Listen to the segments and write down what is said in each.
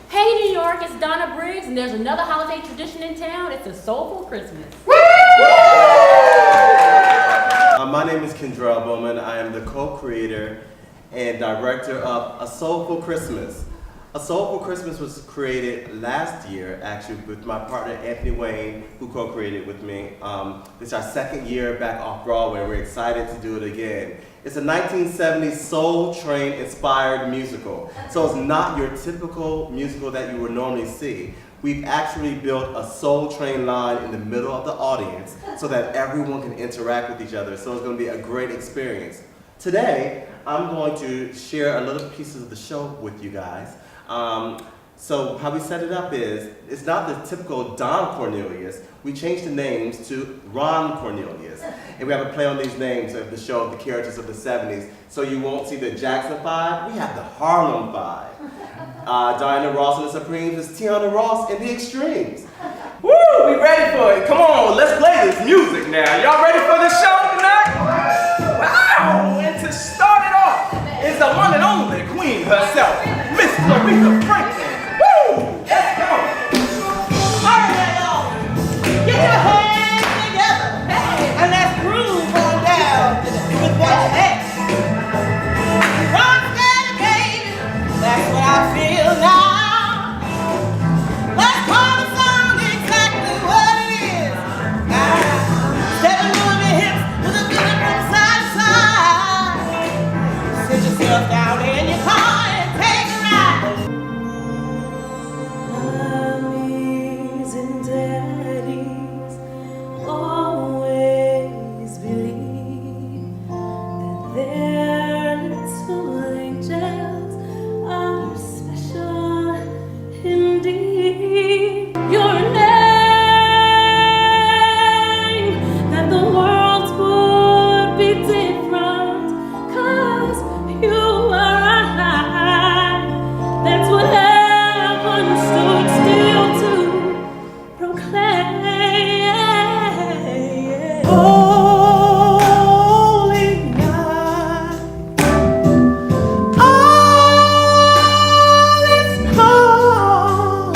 Hey New York, it's Donna Briggs, and there's another holiday tradition in town. It's a Soulful Christmas. My name is Kendrell Bowman. I am the co-creator and director of A Soulful Christmas. A Soulful Christmas was created last year, actually, with my partner Anthony Wayne, who co-created with me. It's our second year back off Broadway. We're excited to do it again. It's a 1970s Soul Train inspired musical. So it's not your typical musical that you would normally see. We've actually built a Soul Train line in the middle of the audience so that everyone can interact with each other. So it's going to be a great experience. Today, I'm going to share a little pieces of the show with you guys. So how we set it up is, it's not the typical Don Cornelius. We changed the names to Ron Cornelius. And we have a play on these names of the show of the characters of the 70s. So you won't see the Jackson 5, we have the Harlem 5. Diana Ross and the Supremes is Tiana Ross and the Extremes. Woo, we ready for it. Come on, let's play this music now. Y'all ready for this show tonight? Wow, and to start it off is the one and only queen herself, Miss Aretha Franklin. Woo, let's go. All right, y'all. Get your hands together and let's groove on down with what's next. Rock steady, baby. That's what I feel now. Let's call the song exactly what it is. Stepping on your hips with a good from side to side. Sit yourself down in your car and take a ride. Mommies and daddies always believe that their little angels are special indeed. Your name, that the world would be different, 'cause you are alive. That's what heaven stood still to proclaim. Holy night, all is calm,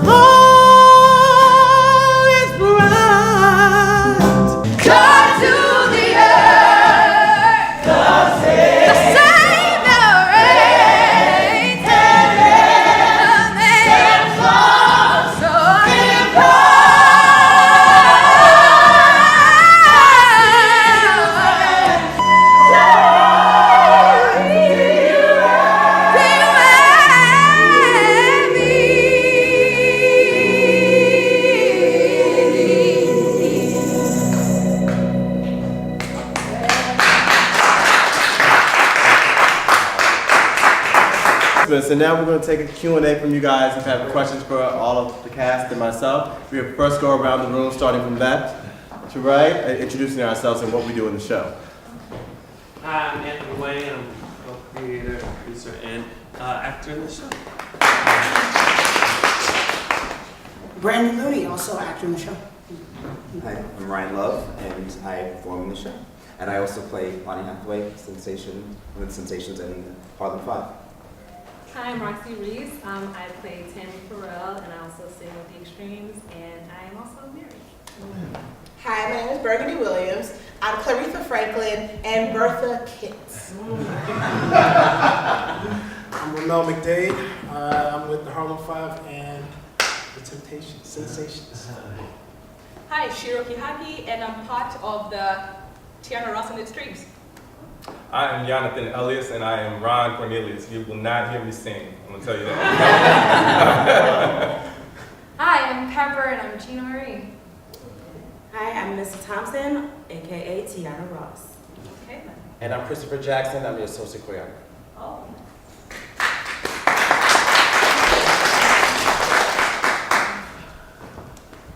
all is bright. Joy to the earth, the Savior reigns. Heaven stands so And now we're going to take a Q&A from you guys if you have questions for all of the cast and myself. We'll first go around the room, starting from left to right, and introducing ourselves and what we do in the show. Hi, I'm Anthony Wayne. I'm co-creator, producer, and actor in the show. Brandon Looney, also actor in the show. Hi, I'm Ryan Love, and I perform in the show. And I also play Bonnie Hathaway, with Sensations in Harlem 5. Hi, I'm Roxy Reeves. I play Tammy Farrell, and I also sing with the Extremes, and I am also married. Hi, my name is Burgundy Williams. I'm Claretha Franklin and Bertha Kitts. I'm Ramel McDade. I'm with the Harlem 5 and the Temptations, Sensations. Hi, Shiro Kihaki, and I'm part of the Tiana Ross and the Extremes. I am Jonathan Elias, and I am Ron Cornelius. You will not hear me sing, I'm gonna tell you that. Hi, I'm Pepper, and I'm Gina Marie. Hi, I'm Mrs. Thompson, aka Tiana Ross. Okay. And I'm Christopher Jackson. I'm the associate choreographer. Oh.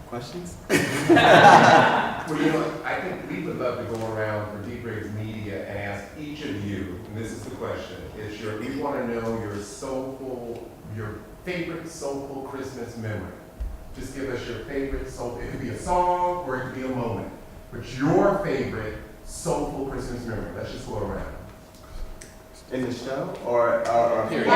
Questions? Well, you know, I think we would love to go around for Briggs Media and ask each of you, and this is the question, we want to know your favorite soulful Christmas memory. Just give us your favorite soulful, it could be a song or it could be a moment, but your favorite soulful Christmas memory. Let's just go around. In the show or period?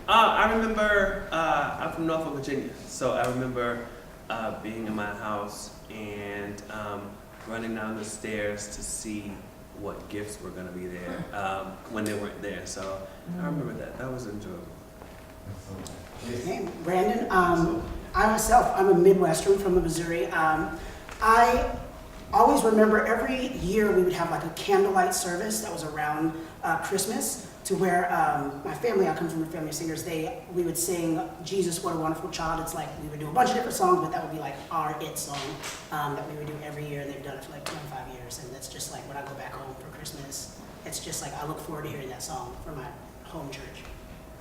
I remember, I'm from Norfolk, Virginia, so I remember being in my house and running down the stairs to see what gifts were going to be there when they weren't there. So I remember that. That was enjoyable. Hey, Brandon, I myself, I'm a Midwestern from Missouri. I always remember every year we would have like a candlelight service that was around Christmas, to where my family, I come from a family of singers, we would sing Jesus, What a Wonderful Child. It's like we would do a bunch of different songs, but that would be like our it song that we would do every year, and they've done it for like 25 years. And that's just like when I go back home for Christmas, it's just like I look forward to hearing that song from my home church.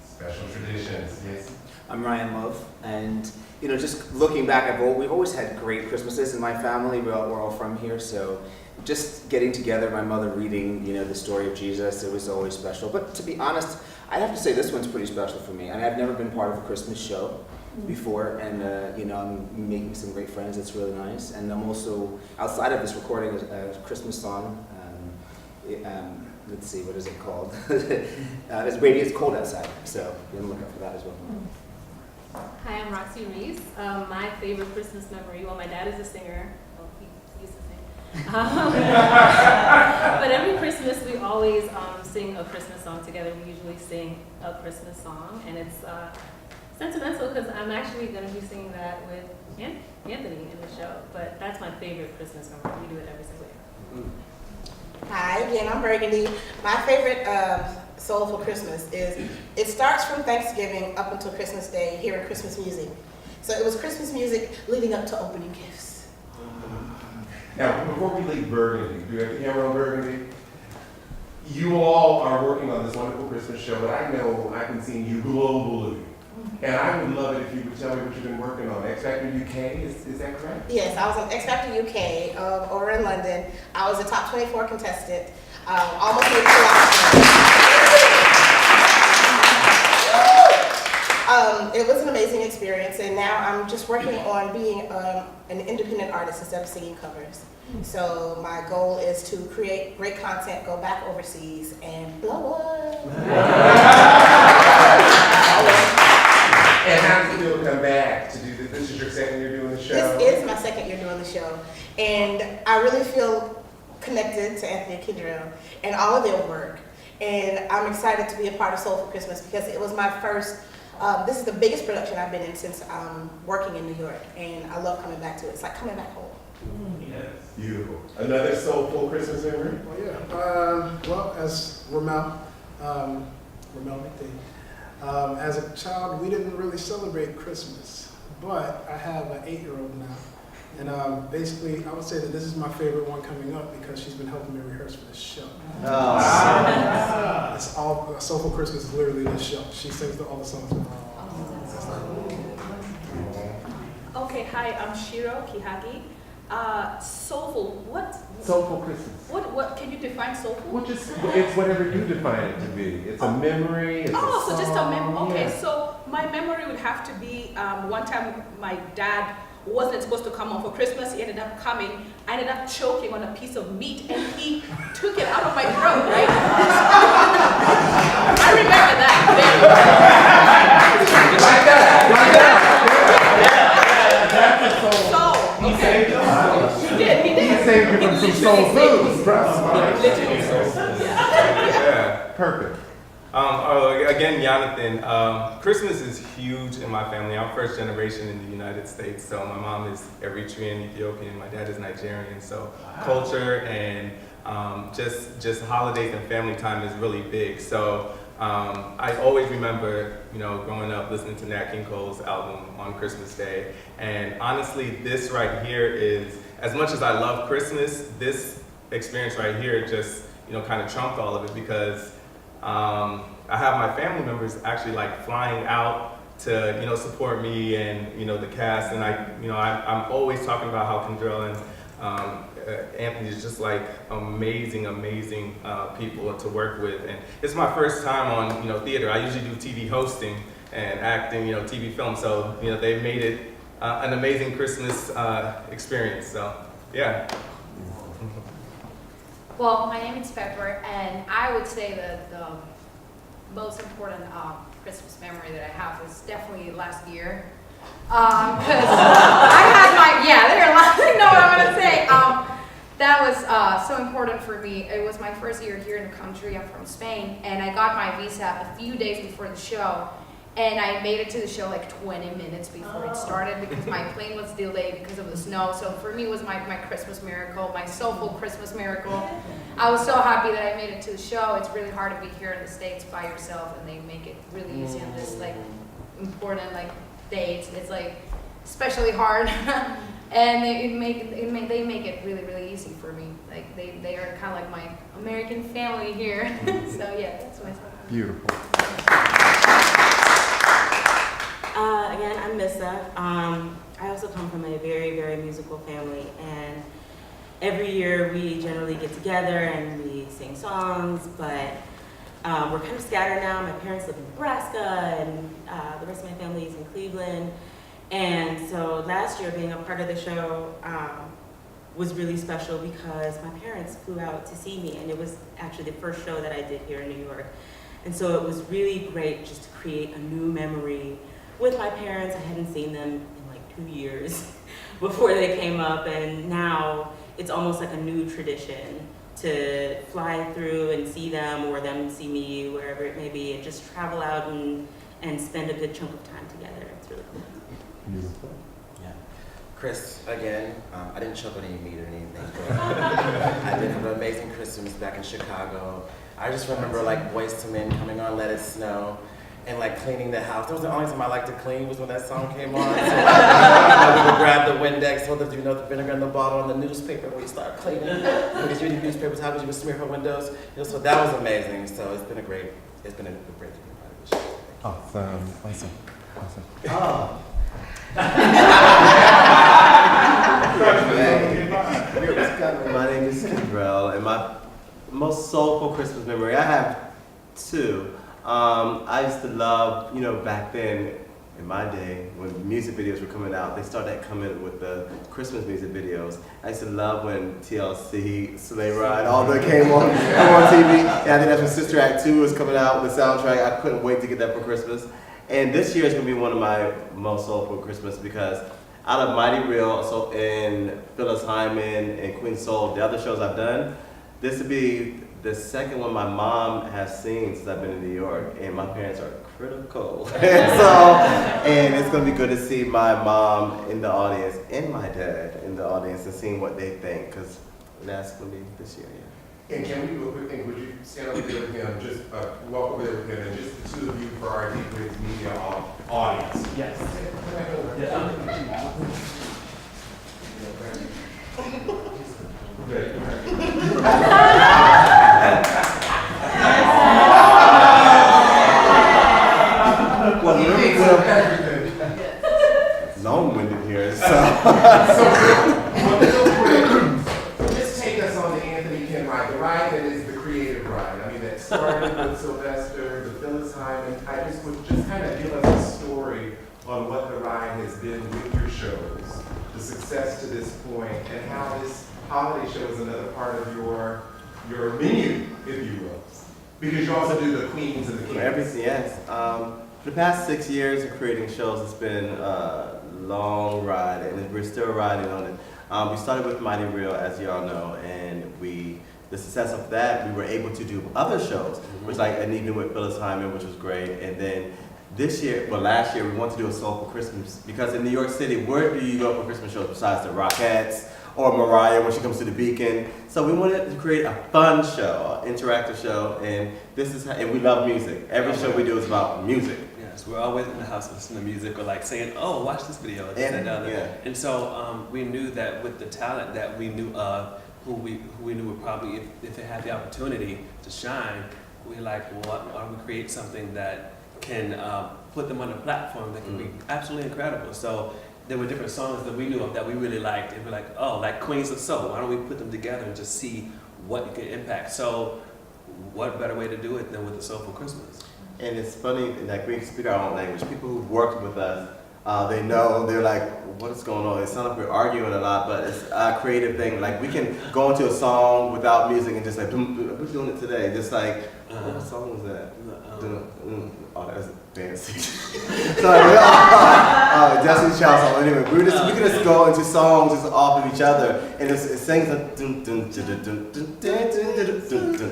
Special traditions, yes. I'm Ryan Love, and just looking back, we've always had great Christmases in my family. We're all from here, so just getting together, my mother reading, the story of Jesus, it was always special. But to be honest, I have to say this one's pretty special for me. And I've never been part of a Christmas show before, and I'm making some great friends. It's really nice, and I'm also outside of this recording a Christmas song. Let's see, what is it called? It's Cold Outside, so you can look up for that as well. Hi, I'm Roxy Reese. My favorite Christmas memory, well, my dad is a singer. Well, he used to sing. But every Christmas we always sing a Christmas song together. We usually sing a Christmas song, and it's sentimental because I'm actually going to be singing that with Anthony in the show. But that's my favorite Christmas memory. We do it every single year. Hi, again, I'm Burgundy. My favorite Soulful Christmas is, it starts from Thanksgiving up until Christmas Day, hearing Christmas music. So it was Christmas music leading up to opening gifts. Now, before we leave Burgundy, do you have the camera on Burgundy? You all are working on this wonderful Christmas show, but I know I've been seeing you globally. And I would love it if you would tell me what you've been working on. X Factor UK, is that correct? Yes, I was on X Factor UK over in London. I was a top 24 contestant. Almost made it was an amazing experience, and now I'm just working on being an independent artist instead of singing covers. So my goal is to create great content, go back overseas, and blow up. And how does it feel to come back to do this? This is your second year doing the show? This is my second year doing the show. And I really feel connected to Anthony and Kendra and all of their work. And I'm excited to be a part of Soulful Christmas because it was my first, this is the biggest production I've been in since working in New York. And I love coming back to it. It's like coming back home. Yes. Beautiful. Another Soulful Christmas memory? Well, yeah. Well, as Ramel McDade, as a child, we didn't really celebrate Christmas, but I have an 8-year-old now. And basically, I would say that this is my favorite one coming up because she's been helping me rehearse for this show. It's all, Soulful Christmas is literally this show. She sings all the songs with her. Okay, hi, I'm Shiro Kihagi. Soulful, what? Soulful Christmas. What can you define soulful? Well, it's whatever you define it to be. It's a memory, it's a song. So just a memory. Okay, Yeah. so my memory would have to be one time my dad wasn't supposed to come home for Christmas. He ended up coming. I ended up choking on a piece of meat, and he took it out of my throat, right? I remember that very well. Like that. He saved you. He did. He saved you from some soul food. Yeah. Perfect. Again, Jonathan, Christmas is huge in my family. I'm first generation in the United States, so my mom is Eritrean, Ethiopian, my dad is Nigerian, so culture and just holidays and family time is really big. So I always remember, growing up listening to Nat King Cole's album on Christmas Day, and honestly, this right here is, as much as I love Christmas, this experience right here just, kind of trumped all of it because I have my family members actually like flying out to support me and the cast, and I'm always talking about how Kendra and Anthony is just like amazing people to work with, and it's my first time on theater. I usually do TV hosting and acting, TV film, so they've made it an amazing Christmas experience. So yeah. Well, my name is Pepper, and I would say that the most important Christmas memory that I have was definitely last year. Because I had there are a lot, you know what I'm going to say. That was so important for me. It was my first year here in the country. I'm from Spain, and I got my visa a few days before the show. And I made it to the show like 20 minutes before it started because my plane was delayed because of the snow. So for me, it was my Christmas miracle, my soulful Christmas miracle. I was so happy that I made it to the show. It's really hard to be here in the States by yourself, and they make it really easy on this like important like dates. It's like especially hard, and they make it really, really easy for me. Like they are kind of like my American family here. So yeah, that's myself. Beautiful. Again, I'm Missa. I also come from a very, very musical family, and every year we generally get together and we sing songs, but we're kind of scattered now. My parents live in Nebraska, and the rest of my family is in Cleveland. And so last year, being a part of the show was really special because my parents flew out to see me, and it was actually the first show that I did here in New York. And so it was really great just to create a new memory with my parents. I hadn't seen them in like 2 years before they came up, and now it's almost like a new tradition to fly through and see them, or them see me, wherever it may be, and just travel out and spend a good chunk of time together. It's really cool. Beautiful. Yeah. Chris, again, I didn't choke on any meat or anything, but I did have an amazing Christmas back in Chicago. I just remember like Boyz II Men coming on Let It Snow, and like cleaning the house. That was the only time I liked to clean was when that song came on. So, we would grab the Windex, hold the vinegar in the bottle and the newspaper when we start cleaning. Because you read newspapers, how could you smear her windows? So that was amazing. So it's been a great to be part of the show. Awesome. Oh. My name is Kendrell, and my most soulful Christmas memory, I have two. I used to love, back then, in my day, when music videos were coming out, they started coming with the Christmas music videos. I used to love when TLC, Sleigh Ride, all that came on TV. And I think that's when Sister Act 2 was coming out with the soundtrack. I couldn't wait to get that for Christmas. And this year is going to be one of my most soulful Christmas because out of Mighty Real, and Phyllis Hyman and Queen Soul, the other shows I've done, this would be the second one my mom has seen since I've been in New York, and my parents are critical. And it's going to be good to see my mom in the audience and my dad in the audience and seeing what they think, because that's going to be this year, And can we do a quick thing? Would you stand over there with him, just walk over there with him, and just the two of you for our Deep Briggs Media audience? Yes. Long-winded here, so. Just take us on the Anthony Ken ride, the ride that is the creative ride. I mean, that started with Sylvester, the Phyllis Hyman. I just would kind of give us a story on what the ride has been with your shows, the success to this point, and how this holiday show is another part of your menu, if you will. Because you also do the Queens and the Kings. Everything, yes. For the past 6 years of creating shows, it's been a long ride, and we're still riding on it. We started with Mighty Real, as you all know, and the success of that, we were able to do other shows, which like an evening with Phyllis Hyman, which was great, and then last year, we wanted to do a Soulful Christmas, because in New York City, where do you go for Christmas shows besides the Rockettes or Mariah when she comes to the Beacon? So we wanted to create a fun show, an interactive show, and and we love music. Every show we do is about music. Yes, we're always in the house listening to music or like saying, "Oh, watch this video." And so we knew that with the talent that we knew of, who we knew would probably, if they had the opportunity to shine, we like, well, why don't we create something that can put them on a platform that can be absolutely incredible. So there were different songs that we knew of that we really liked, and we're like, oh, like Queens of Soul, why don't we put them together and just see what it could impact? So what better way to do it than with the Soulful Christmas? And it's funny that we speak our own language. People who've worked with us They know, they're like, what is going on? It sounds like we're arguing a lot, but it's a creative thing. Like we can go into a song without music and just like, we're doing it today. Just like, what song was that? Oh, that's fancy. Sorry, Destiny's Child song. Anyway, we can just go into songs just off of each other, and it sings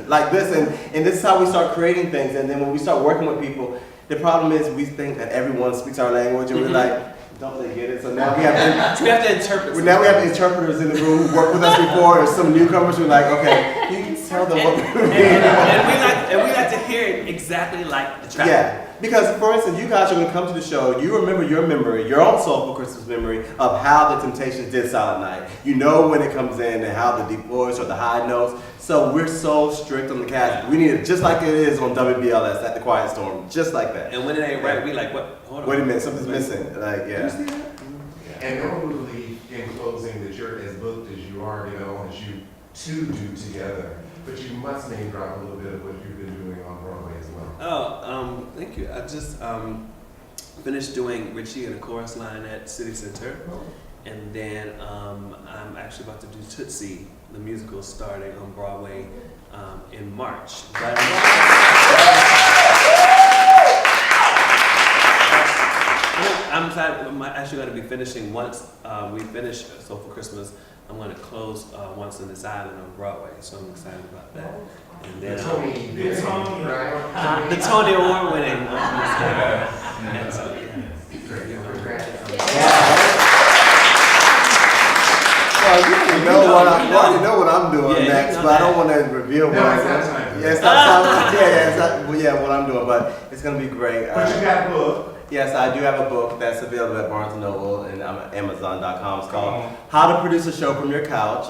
like this, and this is how we start creating things. And then when we start working with people, the problem is we think that everyone speaks our language, and we're like, don't they get it? So now we have to interpret. Now we have interpreters in the room who worked with us before, or some newcomers who are like, okay, you can tell them what we're doing. And we like to hear it exactly like the track. Yeah. Because, for instance, you guys are going to come to the show, you remember your memory, your own Soulful Christmas memory of how the Temptations did Silent Night. You know when it comes in and how the deep voice or the high notes. So we're so strict on the cast. We need it just like it is on WBLS at the Quiet Storm, just like that. And when it ain't right, we like, what? Hold on. Wait a minute, something's missing. Like, yeah. And no one will believe in closing that you're as booked as you are, you know, as you two do together. But you must name drop a little bit of what you've been doing on Broadway as well. Oh, thank you. I just finished doing Richie and a chorus line at City Center. And then I'm actually about to do Tootsie, the musical, starting on Broadway in March. But I'm excited. I'm actually going to be finishing once we finish Soulful Christmas. I'm going to close Once on This Island on Broadway, so I'm excited about that. And then the Tony Award winning. And so, Well, you already know what I'm doing next, but I don't want to reveal what I'm doing. What I'm doing, but it's going to be great. But you got a book. Yes, I do have a book that's available at Barnes & Noble and Amazon.com. It's called How to Produce a Show from Your Couch.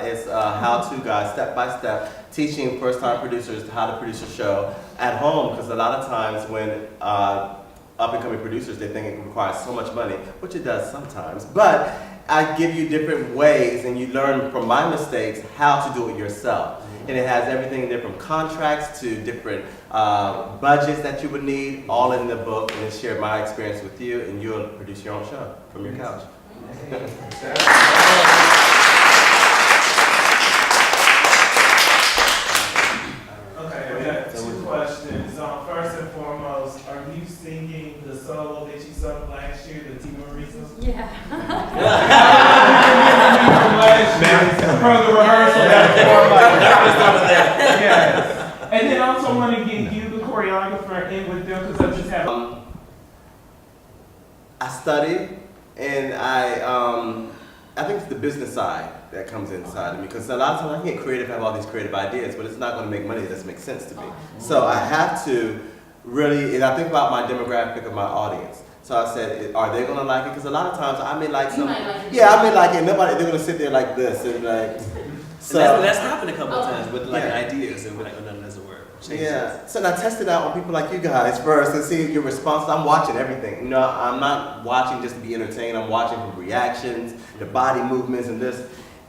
It's a how-to guide, step-by-step, teaching first-time producers how to produce a show at home, because a lot of times when up-and-coming producers, they think it requires so much money, which it does sometimes, but I give you different ways, and you learn from my mistakes how to do it yourself. And it has everything there from contracts to different budgets that you would need, all in the book, and it shared my experience with you, and you'll produce your own show from your couch. Okay, I got two questions. First and foremost, are you singing the solo that you sung last year, the T. Marisa? Yeah. From the rehearsal. Yes. And then also want to get you, the choreographer, in with them, because I just have. I study, and I think it's the business side that comes inside of me, because a lot of times I can get creative, have all these creative ideas, but it's not going to make money that doesn't make sense to me. So I have to really, and I think about my demographic of my audience. So I said, are they going to like it? Because a lot of times I may like something. I may like it. Nobody, they're going to sit there like this and like. So that's happened a couple of times with like ideas, and we're like, oh no, that doesn't work. Yeah. So I test it out on people like you guys first and see your response. I'm watching everything. You know, I'm not watching just to be entertained. I'm watching for reactions, the body movements, and this.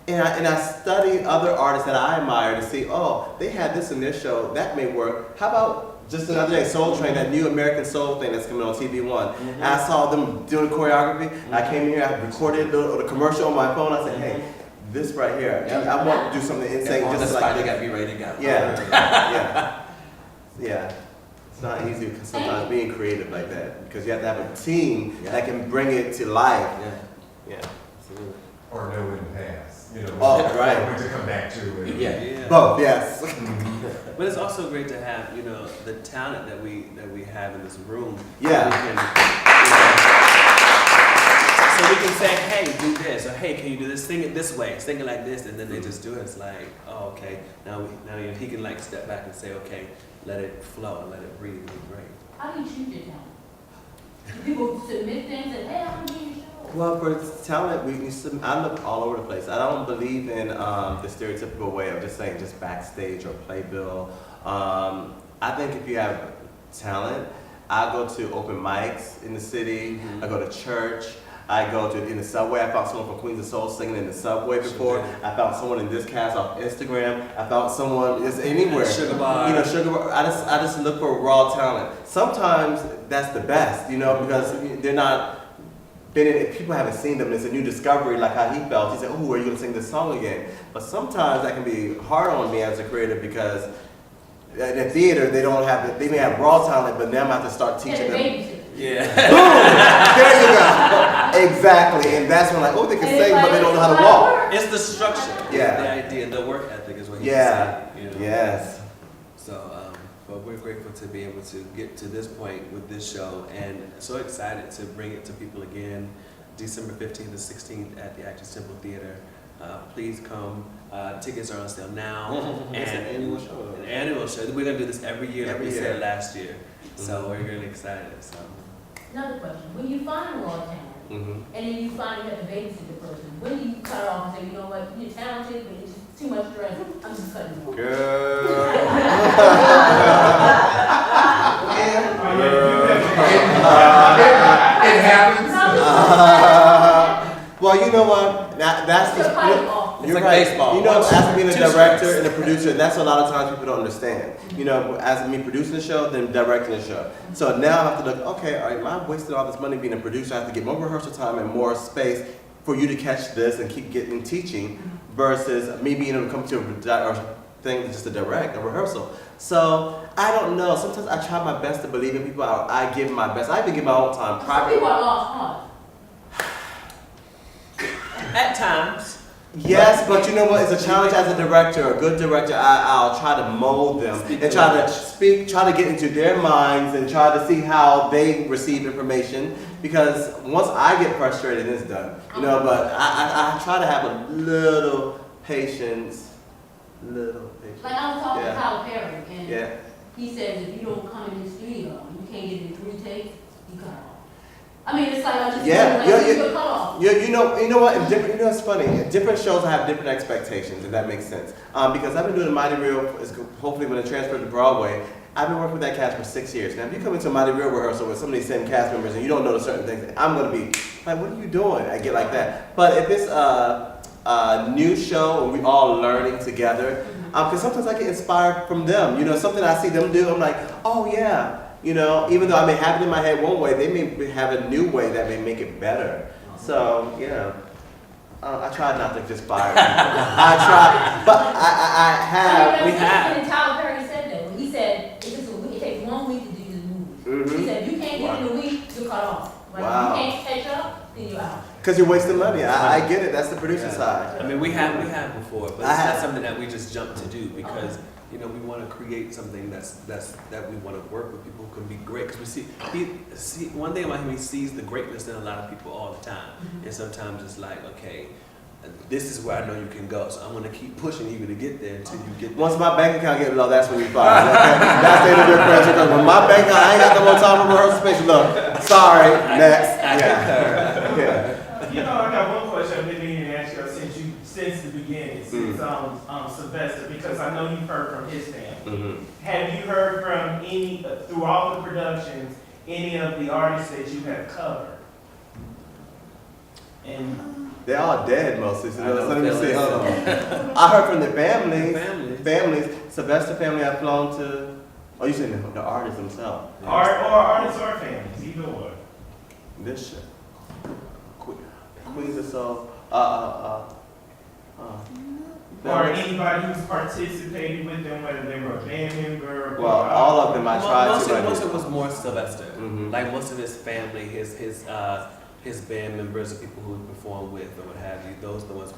And I study other artists that I admire to see, oh, they had this in their show, that may work. How about just another day, Soul Train, that new American Soul thing that's coming on TV One. And I saw them doing choreography. I came here, I recorded the commercial on my phone. I said, hey, this right here, I want to do something insane. Just like they got to be ready to go. Yeah. It's not easy because sometimes being creative like that, because you have to have a team that can bring it to life. Yeah. Absolutely. Or know when to pass. You know, when to come back to it. Both, yes. But it's also great to have, you know, the talent that we have in this room. Yeah. So we can say, hey, do this, or hey, can you do this? Sing it this way, sing it like this, and then they just do it. It's like, oh, okay. Now he can like step back and say, okay, let it flow, let it breathe, be great. How do you choose your talent? Do people submit things and, hey, I'm doing your show? Well, for talent, I look all over the place. I don't believe in the stereotypical way of just saying just backstage or playbill. I think if you have talent, I go to open mics in the city. I go to church. I go to in the subway. I found someone from Queens of Soul singing in the subway before. I found someone in this cast off Instagram. I found someone just anywhere. Sugar bar. You know, Sugar Bar. I just look for raw talent. Sometimes that's the best, you know, because they're not if people haven't seen them, it's a new discovery, like how he felt. He said, "Oh, are you gonna sing this song again?" But sometimes that can be hard on me as a creator because in the theater they may have raw talent, but now I'm have to start teaching them. Yeah. Boom! There you go. Exactly, and that's when like, oh, they can sing, but they don't know how to walk. It's the structure. Yeah. The idea, the work ethic is what he's Yeah. saying. You know? Yes. So, but we're grateful to be able to get to this point with this show, and so excited to bring it to people again, December 15th to 16th at the Actors Temple Theater. Please come. Tickets are on sale now. It's an annual show. An annual show. We're gonna do this every year, like we Every said year. last year. So we're really excited. So. Another question, when you find raw talent, and then you find you have to babysit the person, when do you cut off and say, you know what, you're talented, but it's just too much stress, I'm just cutting you off? Girl. It happens. Well, you know what? That's the. You're like right. baseball. You know, One as being a two director strikes. and a producer, that's a lot of times people don't understand. You know, as me producing the show, then directing the show. So now I have to look, okay, all right, I'm wasting all this money being a producer. I have to get more rehearsal time and more space for you to catch this and keep getting teaching versus me being able to come to a thing just to direct a rehearsal. So I don't know. Sometimes I try my best to believe in people. I give my best. I even give my own time. Some people are lost heart. At times. Yes, but you know what? It's a challenge as a director, a good director. I'll try to mold them and try to get into their minds and try to see how they receive information. Because once I get frustrated, it's done. You know, but I try to have a little patience. Like I was talking to Tyler Perry, and he says if you don't come in the studio, you can't get it in 3 takes, you cut off. I mean, it's like I just cut off. You know what? In different, you know, it's funny. In different shows, I have different expectations, if that makes sense. Because I've been doing Mighty Real. Hopefully, when it transferred to Broadway, I've been working with that cast for 6 years. Now, if you come into a Mighty Real rehearsal with some of these same cast members and you don't know the certain things, I'm gonna be like, "What are you doing?" I get like that. But if it's a new show and we all learning together, because sometimes I get inspired from them. You know, something I see them do, I'm like, "Oh yeah." You know, even though I may have it in my head one way, they may have a new way that may make it better. So, yeah. I try not to just fire people. I try, but I have. We have. And Tyler Perry said that. When he said, it takes 1 week to do this movie. He said, if you can't get it in a week, you're cut off. Like, if you can't catch up, then you're out. Because you're wasting money. I get it. That's the producer side. I mean, we have before, but it's not something that we just jump to do because you know we want to create something that we want to work with people who can be great. Because he one thing about him, he sees the greatness in a lot of people all the time, and sometimes it's like, okay, this is where I know you can go, so I'm gonna keep pushing you to get there until you get there. Once my bank account gets low, that's when we fire. That's the end of your pressure. Because when my bank account, I ain't got no more time for rehearsal space. Look, sorry, next. Yeah. You know, I got one question I've been meaning to ask you since the beginning, since Sylvester, because I know you've heard from his family. Have you heard from any, through all the productions, any of the artists that you have covered? And they're all dead mostly, so let me see. Hold on. I heard from the families. Sylvester family I've flown to. Oh, you said the artists themselves. Artists or families, either or. This shit. Queens of Soul. Or anybody who's participated with them, whether they were a band member. Well, all of them I tried to. Most of it was more Sylvester. Like most of his family, his band members, the people who we perform with or what have you, those are the ones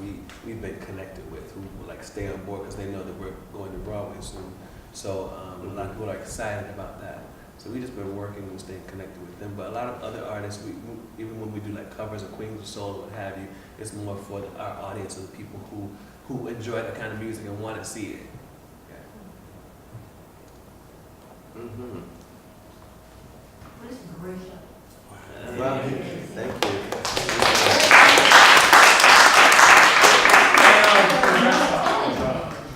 we've been connected with, who like stay on board because they know that we're going to Broadway soon. So a lot of people are excited about that. So we just been working and staying connected with them. But a lot of other artists, even when we do like covers of Queens of Soul or what have you, it's more for our audience of the people who enjoy that kind of music and want to see it. Well, this is a great show. Well, thank you.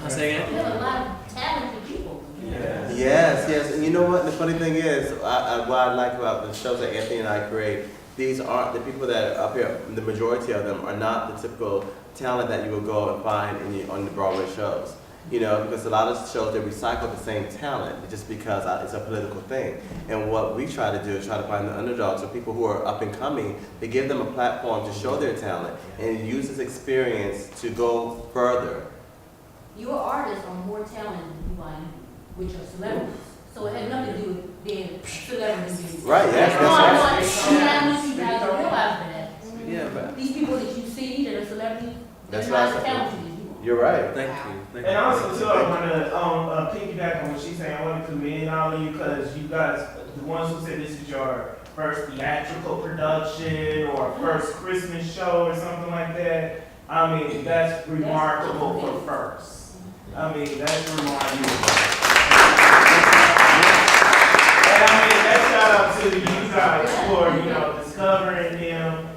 Say again? You have a lot of talented people. Yes, and you know what? The funny thing is, what I like about the shows that Anthony and I create, these aren't the people that are up here. The majority of them are not the typical talent that you will go and find on the Broadway shows. You know, because a lot of shows, they recycle the same talent just because it's a political thing. And what we try to do is try to find the underdogs or people who are up and coming, to give them a platform to show their talent and use this experience to go further. Your artists are more talented than you are with your celebrities. So it had nothing to do with being celebrities. Right, yes, that's right. I want you guys to realize that. Yeah, but These people that you see that are celebrities, That's they're not right. as talented as you are. You're right. thank you. Thank And you. also too, I want to piggyback on what she's saying. I want to commend all of you because you guys, the ones who said this is your first theatrical production or first Christmas show or something like that. I mean, that's remarkable for first. I mean, that's remarkable. And I mean, that shout out to you guys for, you know, discovering them,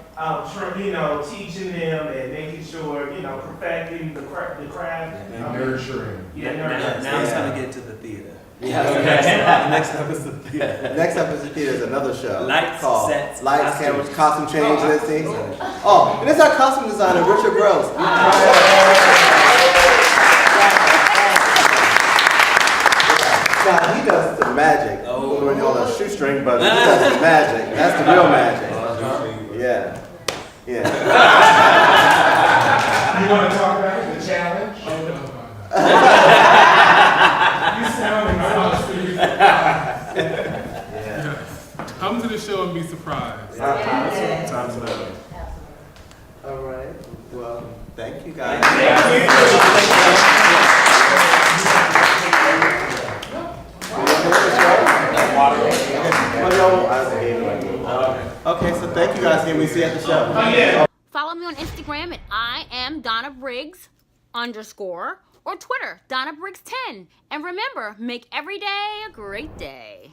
you know, teaching them and making sure, you know, perfecting the craft. And nurturing. Yeah, Now it's time to get to the theater. Yeah. Okay. Next up is the theater. Next up is the theater is another show. Lights, called sets, Lights, costumes. Cameras, Costume Change, and things. Oh, and it's our costume designer, Richard Gross. Now, he does the magic. Oh. We're on a shoestring, but he does the magic. That's the real magic. Yeah. Yeah. You want to talk about the challenge? You sound exhausted. Come to the show and be surprised. Time's up. All right. Well, thank you guys. Okay, so thank you guys again. We see you at the show. Follow me on Instagram at I am Donna Briggs _ or Twitter, Donna Briggs 10. And remember, make every day a great day.